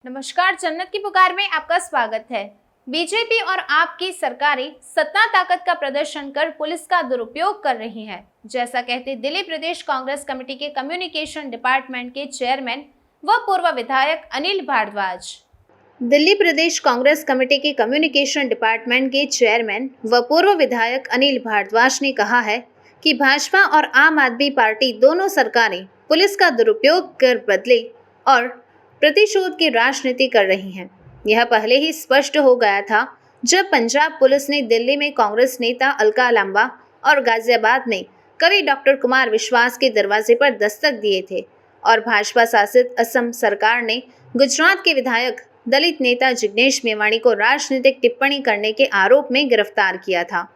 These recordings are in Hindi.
नमस्कार, जन्नत की पुकार में आपका स्वागत है। बीजेपी और आप की सरकारें सत्ता ताकत का प्रदर्शन कर पुलिस का दुरुपयोग कर रही हैं, जैसा कहते दिल्ली प्रदेश कांग्रेस कमेटी के कम्युनिकेशन डिपार्टमेंट के चेयरमैन व पूर्व विधायक अनिल भारद्वाज। दिल्ली प्रदेश कांग्रेस कमेटी के कम्युनिकेशन डिपार्टमेंट के चेयरमैन व पूर्व विधायक अनिल भारद्वाज ने कहा है कि भाजपा और आम आदमी पार्टी दोनों सरकारें पुलिस का दुरुपयोग कर बदले और प्रतिशोध की राजनीति कर रही हैं। यह पहले ही स्पष्ट हो गया था जब पंजाब पुलिस ने दिल्ली में कांग्रेस नेता अलका लांबा और गाजियाबाद में कवि डॉक्टर कुमार विश्वास के दरवाजे पर दस्तक दिए थे और भाजपा शासित असम सरकार ने गुजरात के विधायक दलित नेता जिग्नेश मेवाणी को राजनीतिक टिप्पणी करने के आरोप में गिरफ्तार किया था।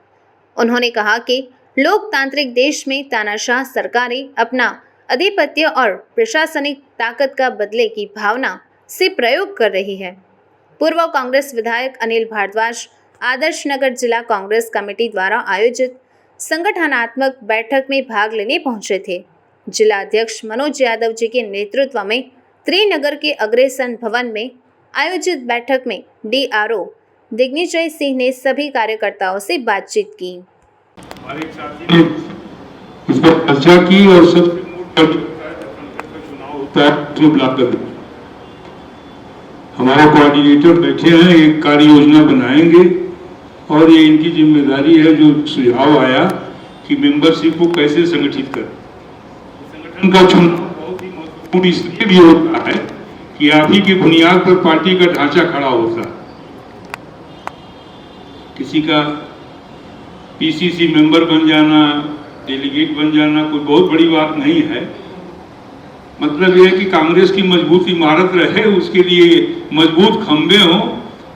उन्होंने कहा कि लोकतांत्रिक देश में तानाशाह सरकारें अपना आधिपत्य और प्रशासनिक ताकत का बदले की भावना से प्रयोग कर रही है। पूर्व कांग्रेस विधायक अनिल भारद्वाज आदर्श नगर जिला कांग्रेस कमेटी द्वारा आयोजित संगठनात्मक बैठक में भाग लेने पहुंचे थे। जिला अध्यक्ष मनोज यादव जी के नेतृत्व में त्रिनगर के अग्रसेन भवन में आयोजित बैठक में DRO दिग्विजय सिंह ने सभी कार्यकर्ताओं से बातचीत की। इस पर चर्चा की और सब चुनाव होता है ब्लॉक कर हमारे कोऑर्डिनेटर बैठे हैं, एक कार्य योजना बनाएंगे और ये इनकी जिम्मेदारी है। जो सुझाव आया कि मेंबरशिप को कैसे संगठित करें, संगठन का चुनाव बहुत ही महत्वपूर्ण इसलिए भी होता है कि आप ही की बुनियाद पर पार्टी का ढांचा खड़ा होता है। किसी का PCC मेंबर बन जाना, डेलीगेट बन जाना कोई बहुत बड़ी बात नहीं है। मतलब यह है कि कांग्रेस की मजबूत इमारत रहे, उसके लिए मजबूत खंभे हों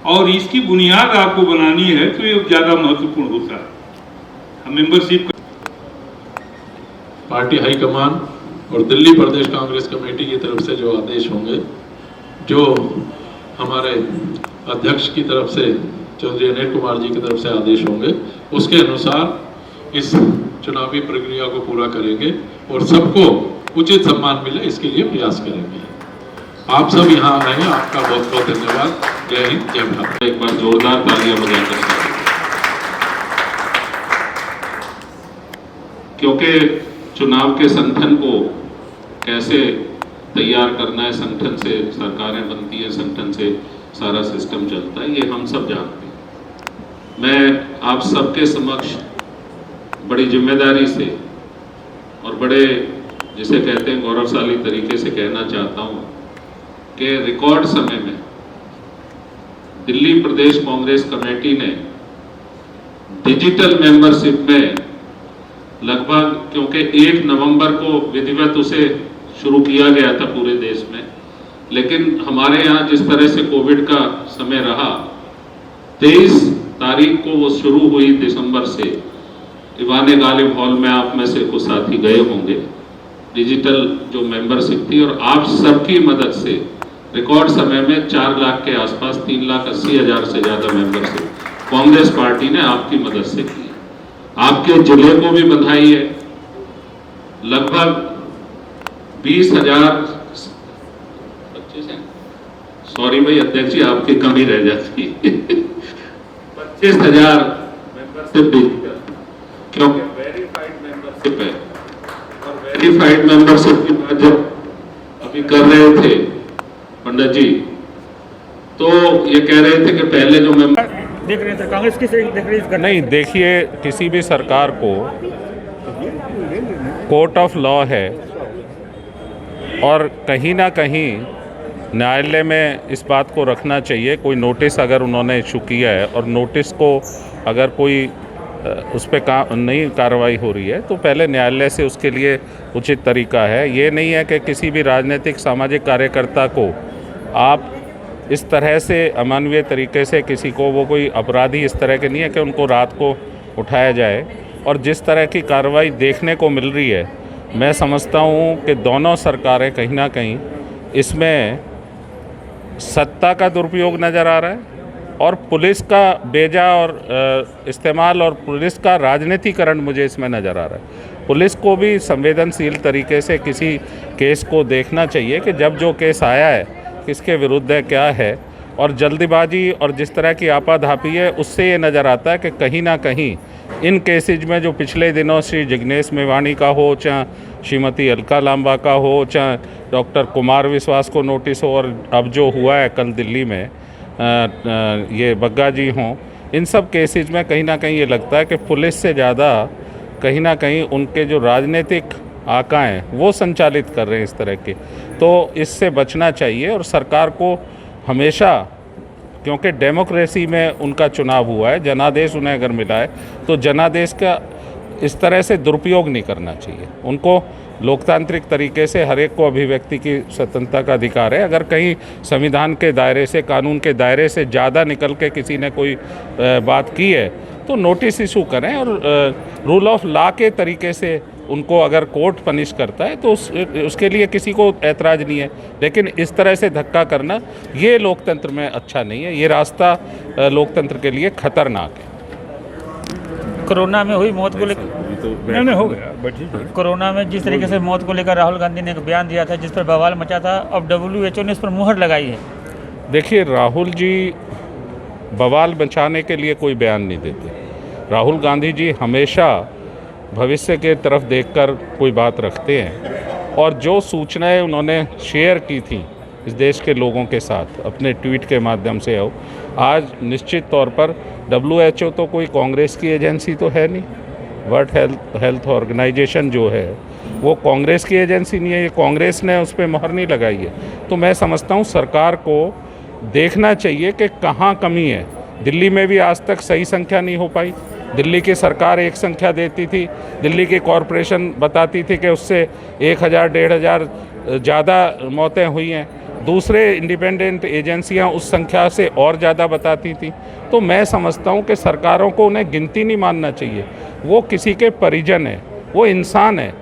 और इसकी बुनियाद आपको बनानी है तो ये ज्यादा महत्वपूर्ण होता है। मेंबरशिप पार्टी हाईकमान और दिल्ली प्रदेश कांग्रेस कमेटी की तरफ से जो आदेश होंगे, जो हमारे अध्यक्ष की तरफ से चौधरी अनिल कुमार जी की तरफ से आदेश होंगे, उसके अनुसार इस चुनावी प्रक्रिया को पूरा करेंगे और सबको उचित सम्मान मिले इसके लिए प्रयास करेंगे। आप सब यहाँ आए हैं, आपका बहुत बहुत धन्यवाद। जय हिंद, जय भारत। एक बार जोरदार तालियां बजाकर, क्योंकि चुनाव के संगठन को कैसे तैयार करना है, संगठन से सरकारें बनती है, संगठन से सारा सिस्टम चलता है, ये हम सब जानते हैं। मैं आप सबके समक्ष बड़ी जिम्मेदारी से और बड़े जिसे कहते हैं गौरवशाली तरीके से कहना चाहता हूं कि रिकॉर्ड समय में दिल्ली प्रदेश कांग्रेस कमेटी ने डिजिटल मेंबरशिप में लगभग, क्योंकि 1 नवंबर को विधिवत उसे शुरू किया गया था पूरे देश में, लेकिन हमारे यहाँ जिस तरह से कोविड का समय रहा, 23 तारीख को वो शुरू हुई दिसंबर से। ईवान गालिब हॉल में आप में से कुछ साथी गए होंगे। डिजिटल जो मेंबरशिप थी और आप सबकी मदद से रिकॉर्ड समय में 4 लाख के आसपास 3,80,000 से ज्यादा मेंबरशिप कांग्रेस पार्टी ने आपकी मदद से की। आपके जिले को भी बधाई है। लगभग 20,000, सॉरी भाई अध्यक्ष जी आपकी कमी रह जाती 25,000 मेंबरशिप डिजिटल, क्योंकि वेरीफाइड मेंबरशिप है और वेरीफाइड मेंबरशिप की बात जब अभी कर रहे थे पंडित जी, तो ये कह रहे थे कि पहले जो मेंबर देख रहे थे कांग्रेस की देख रही है। नहीं, देखिए, किसी भी सरकार को कोर्ट ऑफ लॉ है और कहीं ना कहीं न्यायालय में इस बात को रखना चाहिए। कोई नोटिस अगर उन्होंने इशू किया है और नोटिस को अगर कोई उस पर नहीं कार्रवाई हो रही है तो पहले न्यायालय से उसके लिए उचित तरीका है। ये नहीं है कि किसी भी राजनीतिक सामाजिक कार्यकर्ता को आप इस तरह से अमानवीय तरीके से किसी को, वो कोई अपराधी इस तरह के नहीं है कि उनको रात को उठाया जाए। और जिस तरह की कार्रवाई देखने को मिल रही है, मैं समझता हूँ कि दोनों सरकारें कहीं ना कहीं इसमें सत्ता का दुरुपयोग नज़र आ रहा है और पुलिस का बेजा और इस्तेमाल और पुलिस का राजनीतिकरण मुझे इसमें नज़र आ रहा है। पुलिस को भी संवेदनशील तरीके से किसी केस को देखना चाहिए कि जब जो केस आया है किसके विरुद्ध है, क्या है। और जल्दबाजी और जिस तरह की आपाधापी है, उससे ये नज़र आता है कि कहीं ना कहीं इन केसेज में जो पिछले दिनों श्री जिग्नेश मेवाणी का हो, चाहे श्रीमती अलका लांबा का हो, चाहे डॉक्टर कुमार विश्वास को नोटिस हो, और अब जो हुआ है कल दिल्ली में ये बग्गा जी हों, इन सब केसेज में कहीं ना कहीं ये लगता है कि पुलिस से ज़्यादा कहीं ना कहीं उनके जो राजनीतिक आका हैं वो संचालित कर रहे हैं इस तरह के। तो इससे बचना चाहिए और सरकार को हमेशा, क्योंकि डेमोक्रेसी में उनका चुनाव हुआ है, जनादेश उन्हें अगर मिला है तो जनादेश का इस तरह से दुरुपयोग नहीं करना चाहिए। उनको लोकतांत्रिक तरीके से हर एक को अभिव्यक्ति की स्वतंत्रता का अधिकार है। अगर कहीं संविधान के दायरे से, कानून के दायरे से ज़्यादा निकल के किसी ने कोई बात की है तो नोटिस इशू करें, और रूल ऑफ लॉ के तरीके से उनको अगर कोर्ट पनिश करता है तो उसके लिए किसी को ऐतराज़ नहीं है। लेकिन इस तरह से धक्का करना ये लोकतंत्र में अच्छा नहीं है, ये रास्ता लोकतंत्र के लिए खतरनाक है। कोरोना में हुई मौत को लेकर नहीं हो गया। कोरोना में जिस तरीके से मौत को लेकर राहुल गांधी ने एक बयान दिया था जिस पर बवाल मचा था, अब WHO ने इस पर मुहर लगाई है। देखिए, राहुल जी बवाल मचाने के लिए कोई बयान नहीं देते। राहुल गांधी जी हमेशा भविष्य के तरफ देखकर कोई बात रखते हैं, और जो सूचनाएं उन्होंने शेयर की थी इस देश के लोगों के साथ अपने ट्वीट के माध्यम से हो, आज निश्चित तौर पर WHO तो कोई कांग्रेस की एजेंसी तो है नहीं। वर्ल्ड हेल्थ ऑर्गेनाइजेशन जो है वो कांग्रेस की एजेंसी नहीं है, ये कांग्रेस ने उस पर मोहर नहीं लगाई है। तो मैं समझता हूँ सरकार को देखना चाहिए कि कहाँ कमी है। दिल्ली में भी आज तक सही संख्या नहीं हो पाई। दिल्ली की सरकार एक संख्या देती थी, दिल्ली की कॉरपोरेशन बताती थी कि उससे 1000-1500 ज़्यादा मौतें हुई हैं, दूसरे इंडिपेंडेंट एजेंसियां उस संख्या से और ज़्यादा बताती थी। तो मैं समझता हूं कि सरकारों को उन्हें गिनती नहीं मानना चाहिए। वो किसी के परिजन है, वो इंसान है।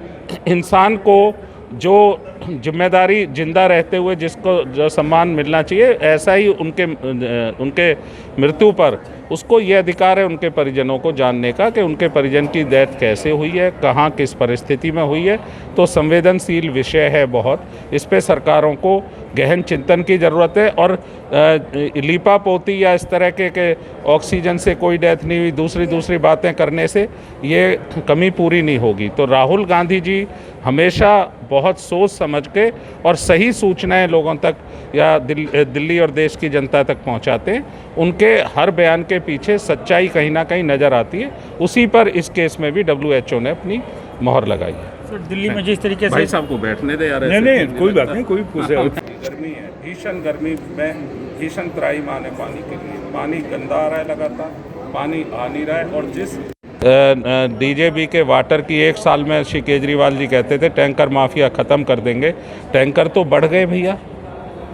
इंसान को जो जिम्मेदारी जिंदा रहते हुए जिसको जो सम्मान मिलना चाहिए, ऐसा ही उनके मृत्यु पर उसको ये अधिकार है उनके परिजनों को जानने का कि उनके परिजन की डेथ कैसे हुई है, कहाँ किस परिस्थिति में हुई है। तो संवेदनशील विषय है बहुत, इस पे सरकारों को गहन चिंतन की ज़रूरत है। और लीपा पोती या इस तरह के ऑक्सीजन से कोई डेथ नहीं हुई, दूसरी बातें करने से ये कमी पूरी नहीं होगी। तो राहुल गांधी जी हमेशा बहुत सोच समझ के और सही सूचनाएं लोगों तक या दिल्ली और देश की जनता तक पहुंचाते हैं। उनके हर बयान के पीछे सच्चाई कहीं ना कहीं नज़र आती है। उसी पर इस केस में भी WHO ने अपनी मोहर लगाई है। सर, दिल्ली में जिस तरीके से भाई साहब को बैठने दे यार। नहीं कोई बात नहीं, कोई पूछे। गर्मी है, भीषण गर्मी में भीषण त्राहिमाम है पानी के लिए। पानी गंदा आ रहा है, लगातार पानी आ नहीं रहा है। और जिस DJB के वाटर की 1 साल में श्री केजरीवाल जी कहते थे टैंकर माफिया ख़त्म कर देंगे, टैंकर तो बढ़ गए भैया।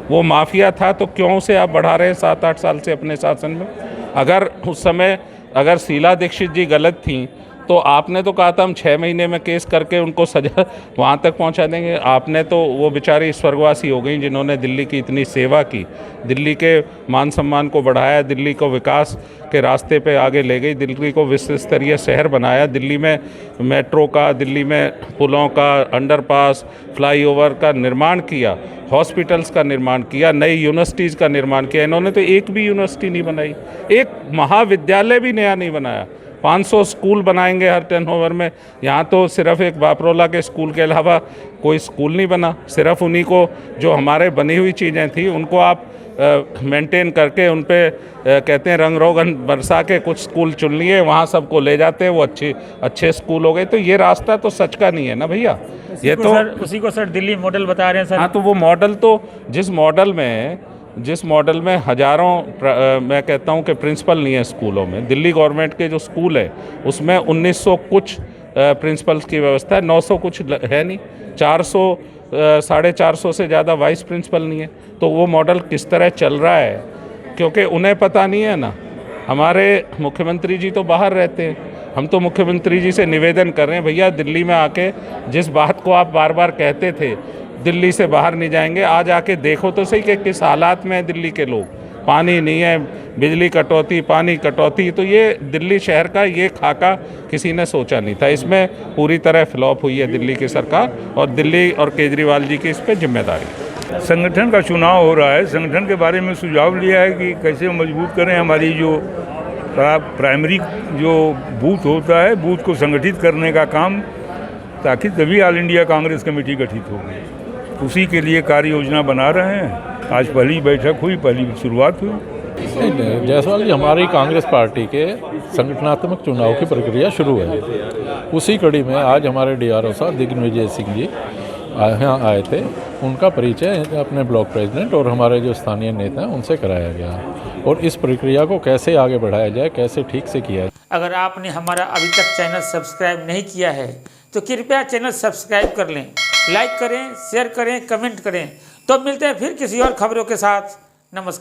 वो माफिया था तो क्यों से आप बढ़ा रहे हैं 7-8 साल से अपने शासन में? अगर उस समय अगर शीला दीक्षित जी गलत थी तो आपने तो कहा था हम 6 महीने में केस करके उनको सजा वहाँ तक पहुँचा देंगे। आपने तो वो बेचारी स्वर्गवासी हो गई जिन्होंने दिल्ली की इतनी सेवा की, दिल्ली के मान सम्मान को बढ़ाया, दिल्ली को विकास के रास्ते पे आगे ले गई, दिल्ली को विश्व स्तरीय शहर बनाया, दिल्ली में मेट्रो का, दिल्ली में पुलों का, अंडरपास, फ्लाईओवर का निर्माण किया, हॉस्पिटल्स का निर्माण किया, नई यूनिवर्सिटीज़ का निर्माण किया। इन्होंने तो एक भी यूनिवर्सिटी नहीं बनाई, एक महाविद्यालय भी नया नहीं बनाया। 500 स्कूल बनाएंगे हर टर्नओवर में, यहाँ तो सिर्फ एक बापरोला के स्कूल के अलावा कोई स्कूल नहीं बना। सिर्फ उन्हीं को जो हमारे बनी हुई चीज़ें थी उनको आप मेंटेन करके उन पे कहते हैं रंग रोगन बरसा के कुछ स्कूल चुन लिए, वहाँ सबको ले जाते हैं, वो अच्छे स्कूल हो गए। तो ये रास्ता तो सच का नहीं है ना भैया। ये तो उसी को सर दिल्ली मॉडल बता रहे हैं सर। हाँ, तो वो मॉडल तो जिस मॉडल में हजारों मैं कहता हूँ कि प्रिंसिपल नहीं है स्कूलों में। दिल्ली गवर्नमेंट के जो स्कूल है उसमें 1900 कुछ प्रिंसिपल्स की व्यवस्था है, 900 कुछ है नहीं, 400 450 से ज़्यादा वाइस प्रिंसिपल नहीं है। तो वो मॉडल किस तरह चल रहा है, क्योंकि उन्हें पता नहीं है ना। हमारे मुख्यमंत्री जी तो बाहर रहते हैं, हम तो मुख्यमंत्री जी से निवेदन कर रहे हैं भैया दिल्ली में आके जिस बात को आप बार बार कहते थे दिल्ली से बाहर नहीं जाएंगे, आज आके देखो तो सही कि किस हालात में है दिल्ली के लोग। पानी नहीं है, बिजली कटौती, पानी कटौती। तो ये दिल्ली शहर का ये खाका किसी ने सोचा नहीं था। इसमें पूरी तरह फ्लॉप हुई है दिल्ली की सरकार, और दिल्ली और केजरीवाल जी की इस पर जिम्मेदारी। संगठन का चुनाव हो रहा है, संगठन के बारे में सुझाव लिया है कि कैसे मजबूत करें हमारी जो प्राइमरी जो बूथ होता है, बूथ को संगठित करने का काम, ताकि तभी ऑल इंडिया कांग्रेस कमेटी गठित होगी। उसी के लिए कार्य योजना बना रहे हैं। आज पहली बैठक हुई, पहली शुरुआत हुई। नहीं, जायसवाल जी, हमारी कांग्रेस पार्टी के संगठनात्मक चुनाव की प्रक्रिया शुरू है। उसी कड़ी में आज हमारे DRO साहब दिग्विजय सिंह जी यहाँ आए थे। उनका परिचय अपने ब्लॉक प्रेसिडेंट और हमारे जो स्थानीय नेता हैं उनसे कराया गया, और इस प्रक्रिया को कैसे आगे बढ़ाया जाए, कैसे ठीक से किया जाए। अगर आपने हमारा अभी तक चैनल सब्सक्राइब नहीं किया है तो कृपया चैनल सब्सक्राइब कर लें, लाइक करें, शेयर करें, कमेंट करें। तो मिलते हैं फिर किसी और खबरों के साथ। नमस्कार।